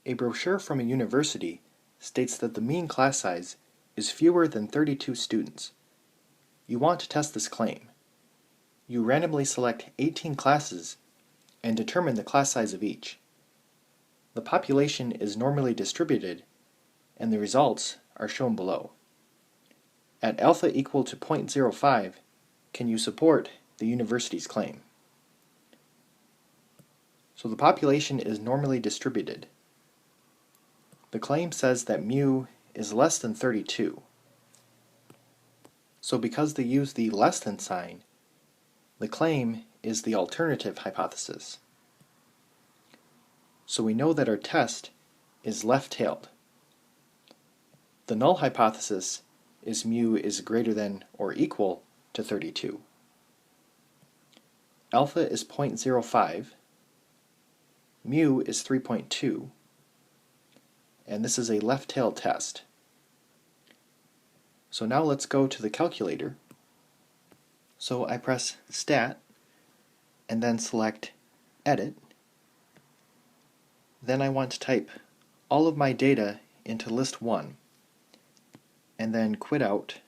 A brochure from a university states that the mean class size is fewer than 32 students. You want to test this claim. You randomly select 18 classes and determine the class size of each. The population is normally distributed, and the results are shown below. At alpha equal to 0.05, can you support the university's claim? So the population is normally distributed. The claim says that mu is less than 32. So because they use the less than sign, the claim is the alternative hypothesis. So we know that our test is left-tailed. The null hypothesis is mu is greater than or equal to 32. Alpha is 0.05, mu is 3.2, and this is a left-tailed test. So now let's go to the calculator. So I press Stat, and then select Edit. Then I want to type all of my data into list 1, and then quit out.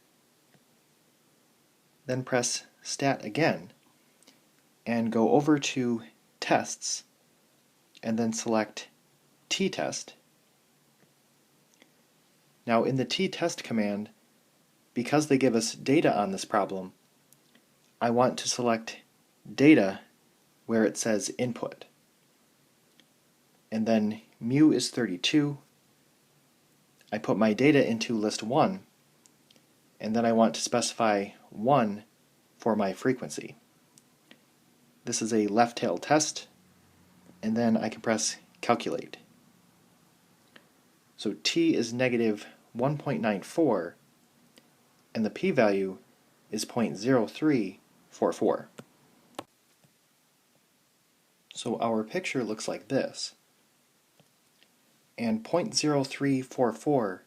Then press Stat again, and go over to Tests, and then select t-test. Now in the t-test command, because they give us data on this problem, I want to select data where it says input. And then mu is 32. I put my data into list 1, and then I want to specify 1 for my frequency. This is a left-tailed test, and then I can press calculate. So t is negative 1.94, and the p-value is 0.0344. So our picture looks like this, and 0.0344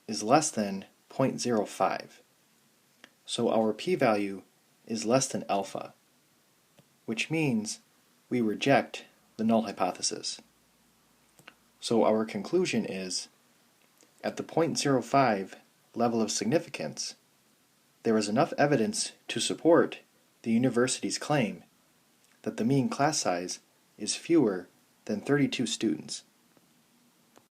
is less than 0.05. So our p-value is less than alpha, which means we reject the null hypothesis. So our conclusion is, at the 0.05 level of significance, there is enough evidence to support the university's claim that the mean class size is fewer than 32 students.